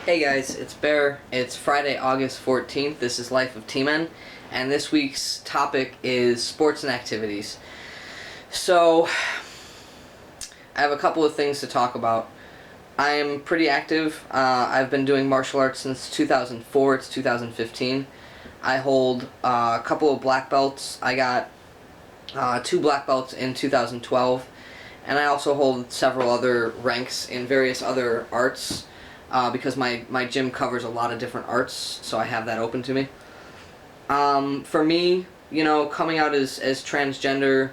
Hey guys, it's Bear. It's Friday, August 14th. This is Life of T-Men, and this week's topic is sports and activities. So, I have a couple of things to talk about. I'm pretty active. I've been doing martial arts since 2004. It's 2015. I hold a couple of black belts. I got two black belts in 2012, and I also hold several other ranks in various other arts. Because my gym covers a lot of different arts, so I have that open to me. For me, coming out as transgender,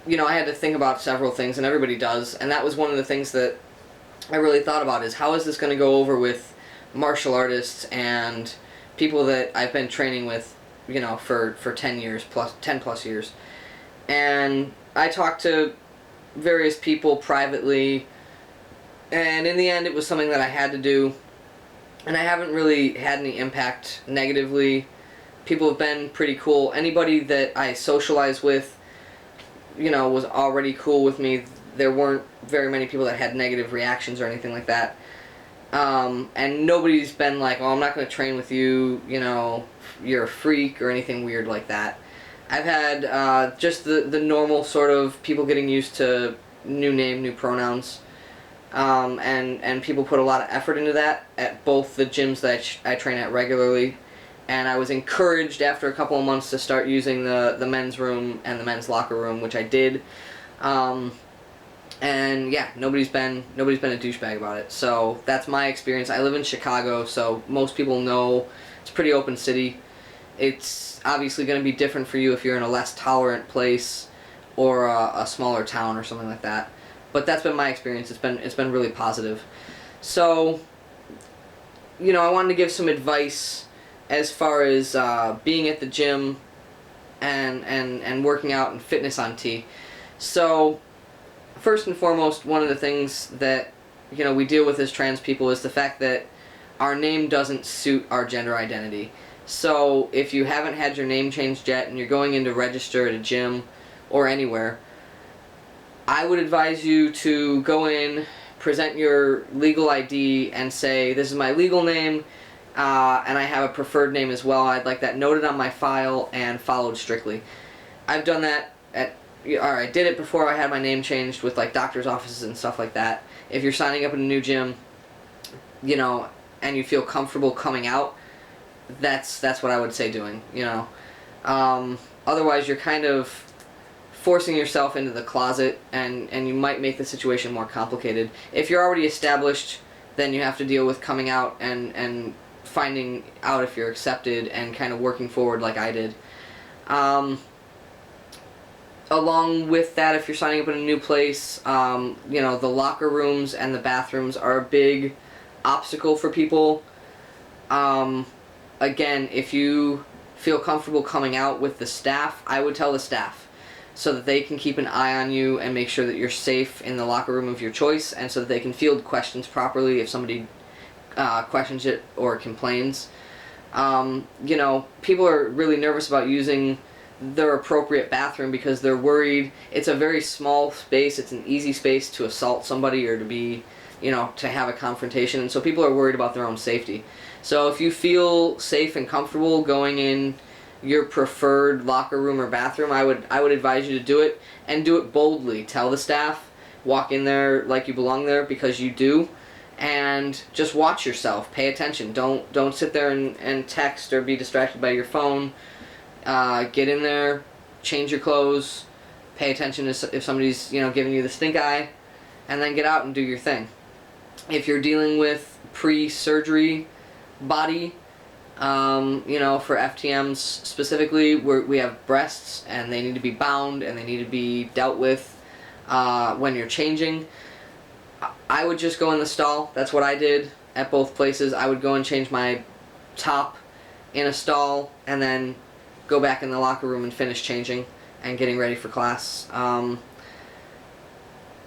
I had to think about several things, and everybody does, and that was one of the things that I really thought about is how is this going to go over with martial artists and people that I've been training with, for 10 plus years. And I talked to various people privately, and in the end, it was something that I had to do, and I haven't really had any impact negatively. People have been pretty cool. Anybody that I socialize with, was already cool with me. There weren't very many people that had negative reactions or anything like that. And nobody's been like, oh, I'm not going to train with you, you're a freak or anything weird like that. I've had just the normal sort of people getting used to new name, new pronouns. And people put a lot of effort into that at both the gyms that I train at regularly, and I was encouraged after a couple of months to start using the men's room and the men's locker room, which I did. And yeah, nobody's been a douchebag about it. So that's my experience. I live in Chicago, so most people know it's a pretty open city. It's obviously going to be different for you if you're in a less tolerant place or a smaller town or something like that. But that's been my experience. It's been really positive. So, I wanted to give some advice as far as being at the gym and working out and fitness on T. So, first and foremost, one of the things that we deal with as trans people is the fact that our name doesn't suit our gender identity. So, if you haven't had your name changed yet and you're going in to register at a gym or anywhere, I would advise you to go in, present your legal ID, and say, this is my legal name, and I have a preferred name as well. I'd like that noted on my file and followed strictly. I've done that I did it before I had my name changed with doctor's offices and stuff like that. If you're signing up in a new gym, and you feel comfortable coming out, that's what I would say doing, Otherwise, you're kind of forcing yourself into the closet, and you might make the situation more complicated. If you're already established, then you have to deal with coming out and finding out if you're accepted and kind of working forward like I did. Along with that, if you're signing up in a new place, the locker rooms and the bathrooms are a big obstacle for people. Again, if you feel comfortable coming out with the staff, I would tell the staff, so that they can keep an eye on you and make sure that you're safe in the locker room of your choice, and so that they can field questions properly if somebody questions it or complains. People are really nervous about using their appropriate bathroom because they're worried. It's a very small space. It's an easy space to assault somebody or to be, to have a confrontation, and so people are worried about their own safety. So if you feel safe and comfortable going in your preferred locker room or bathroom, I would advise you to do it, and do it boldly. Tell the staff, walk in there like you belong there, because you do, and just watch yourself. Pay attention. Don't sit there and text or be distracted by your phone. Get in there, change your clothes, pay attention if somebody's giving you the stink eye, and then get out and do your thing. If you're dealing with pre-surgery body, for FTMs specifically, we have breasts, and they need to be bound, and they need to be dealt with when you're changing. I would just go in the stall. That's what I did at both places. I would go and change my top in a stall, and then go back in the locker room and finish changing and getting ready for class.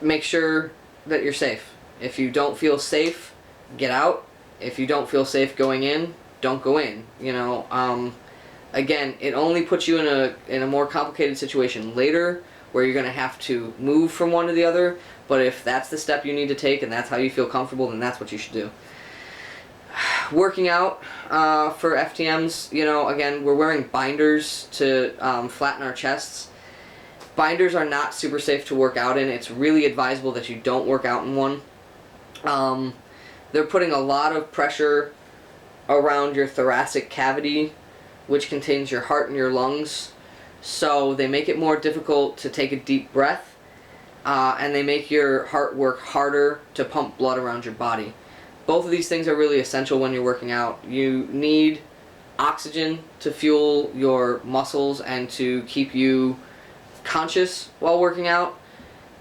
Make sure that you're safe. If you don't feel safe, get out. If you don't feel safe going in, don't go in. Again, it only puts you in a more complicated situation later where you're going to have to move from one to the other, but if that's the step you need to take and that's how you feel comfortable, then that's what you should do. Working out for FTMs, again, we're wearing binders to flatten our chests. Binders are not super safe to work out in. It's really advisable that you don't work out in one. They're putting a lot of pressure around your thoracic cavity, which contains your heart and your lungs. So they make it more difficult to take a deep breath, and they make your heart work harder to pump blood around your body. Both of these things are really essential when you're working out. You need oxygen to fuel your muscles and to keep you conscious while working out,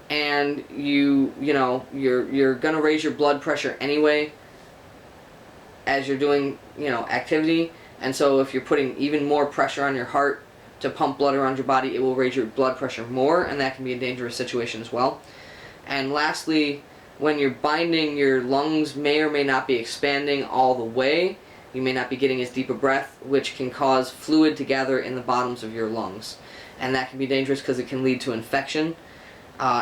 and you're gonna raise your blood pressure anyway as you're doing activity, and so if you're putting even more pressure on your heart to pump blood around your body, it will raise your blood pressure more, and that can be a dangerous situation as well. And lastly, when you're binding, your lungs may or may not be expanding all the way. You may not be getting as deep a breath, which can cause fluid to gather in the bottoms of your lungs. And that can be dangerous because it can lead to infection,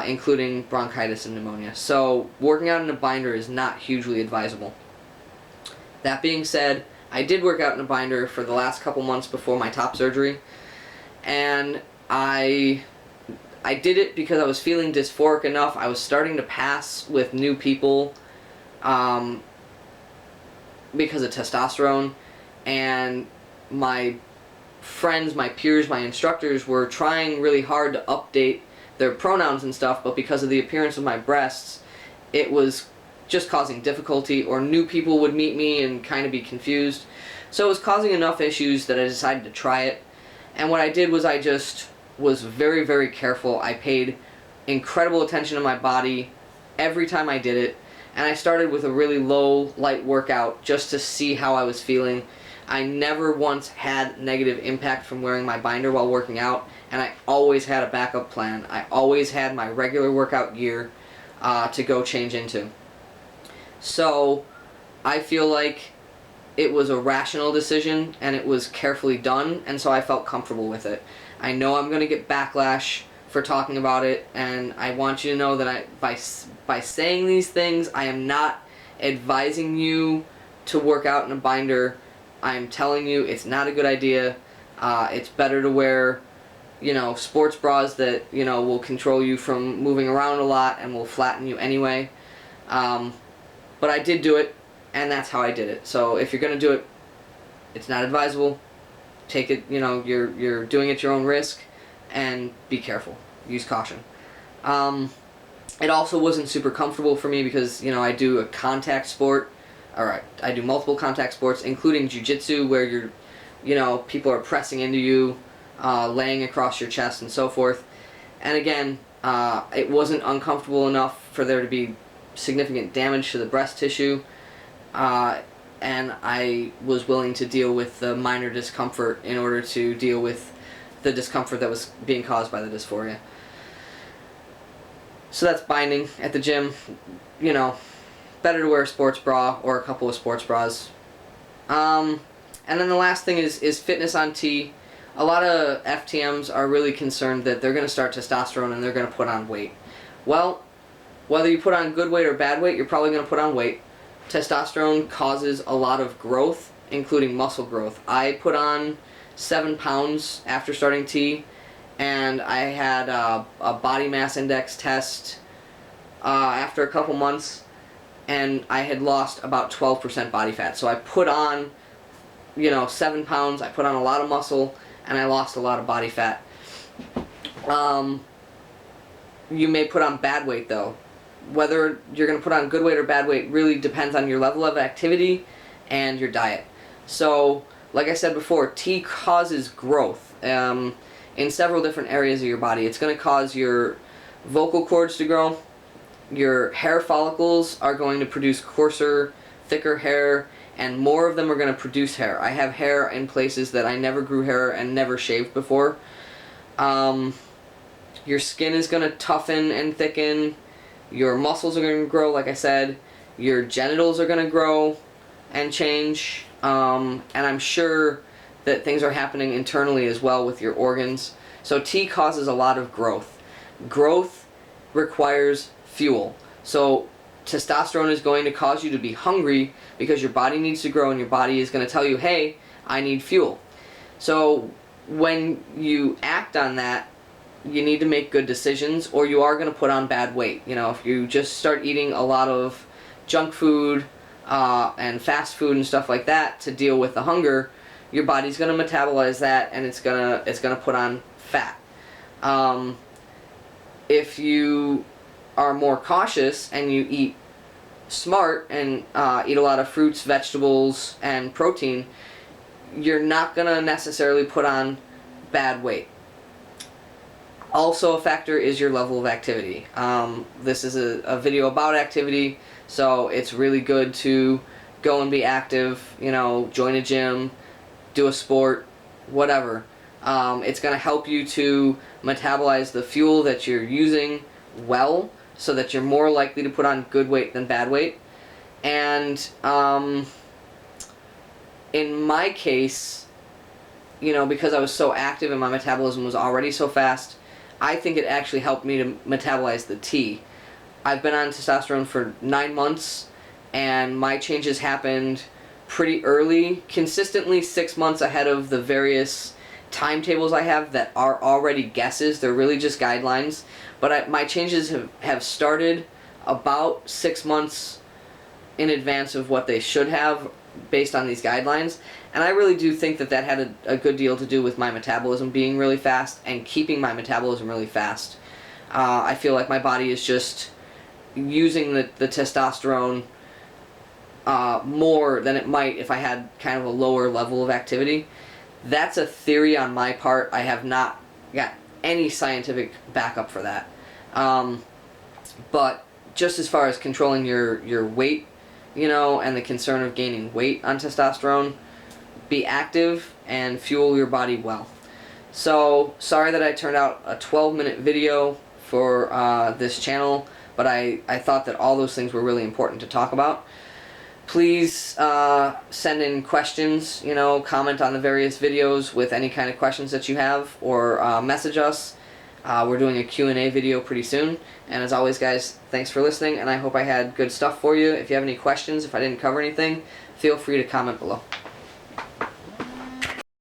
including bronchitis and pneumonia. So working out in a binder is not hugely advisable. That being said, I did work out in a binder for the last couple months before my top surgery, and I did it because I was feeling dysphoric enough. I was starting to pass with new people because of testosterone, and my friends, my peers, my instructors were trying really hard to update their pronouns and stuff, but because of the appearance of my breasts, it was just causing difficulty, or new people would meet me and kind of be confused. So it was causing enough issues that I decided to try it. And what I did was I just was very, very careful. I paid incredible attention to my body every time I did it, and I started with a really low, light workout just to see how I was feeling. I never once had negative impact from wearing my binder while working out, and I always had a backup plan. I always had my regular workout gear to go change into. So I feel like it was a rational decision, and it was carefully done, and so I felt comfortable with it. I know I'm going to get backlash for talking about it, and I want you to know that by saying these things, I am not advising you to work out in a binder. I'm telling you it's not a good idea. It's better to wear, sports bras that, will control you from moving around a lot and will flatten you anyway. But I did do it, and that's how I did it. So if you're going to do it, it's not advisable. Take it, you're doing it at your own risk, and be careful. Use caution. It also wasn't super comfortable for me because, I do a contact sport. Alright, I do multiple contact sports, including jiu-jitsu, where people are pressing into you, laying across your chest and so forth. And again, it wasn't uncomfortable enough for there to be significant damage to the breast tissue, and I was willing to deal with the minor discomfort in order to deal with the discomfort that was being caused by the dysphoria. So that's binding at the gym. Better to wear a sports bra or a couple of sports bras. And then the last thing is fitness on T. A lot of FTMs are really concerned that they're going to start testosterone and they're going to put on weight. Well, whether you put on good weight or bad weight, you're probably going to put on weight. Testosterone causes a lot of growth, including muscle growth. I put on 7 pounds after starting T, and I had a body mass index test after a couple months, and I had lost about 12% body fat. So I put on, 7 pounds, I put on a lot of muscle, and I lost a lot of body fat. You may put on bad weight though. Whether you're going to put on good weight or bad weight really depends on your level of activity and your diet. So, like I said before, T causes growth in several different areas of your body. It's going to cause your vocal cords to grow. Your hair follicles are going to produce coarser, thicker hair, and more of them are going to produce hair. I have hair in places that I never grew hair and never shaved before. Your skin is going to toughen and thicken. Your muscles are going to grow, like I said. Your genitals are going to grow and change. And I'm sure that things are happening internally as well with your organs. So T causes a lot of growth. Growth requires fuel. So testosterone is going to cause you to be hungry because your body needs to grow, and your body is going to tell you, hey, I need fuel. So when you act on that, you need to make good decisions, or you are going to put on bad weight. You know, if you just start eating a lot of junk food and fast food and stuff like that to deal with the hunger, your body's going to metabolize that, and it's gonna put on fat. If you are more cautious and you eat smart and eat a lot of fruits, vegetables, and protein, you're not going to necessarily put on bad weight. Also a factor is your level of activity. This is a video about activity, so it's really good to go and be active, you know, join a gym, do a sport, whatever. It's going to help you to metabolize the fuel that you're using well, so that you're more likely to put on good weight than bad weight. And in my case, you know, because I was so active and my metabolism was already so fast, I think it actually helped me to metabolize the T. I've been on testosterone for 9 months, and my changes happened pretty early, consistently 6 months ahead of the various timetables I have that are already guesses. They're really just guidelines, but my changes have started about 6 months in advance of what they should have based on these guidelines, and I really do think that that had a good deal to do with my metabolism being really fast and keeping my metabolism really fast. I feel like my body is just using the testosterone more than it might if I had kind of a lower level of activity. That's a theory on my part. I have not got any scientific backup for that. But just as far as controlling your weight, you know, and the concern of gaining weight on testosterone, be active and fuel your body well. So, sorry that I turned out a 12-minute video for this channel, but I thought that all those things were really important to talk about. Please send in questions, you know, comment on the various videos with any kind of questions that you have, or message us. We're doing a Q&A video pretty soon. And as always, guys, thanks for listening, and I hope I had good stuff for you. If you have any questions, if I didn't cover anything, feel free to comment below.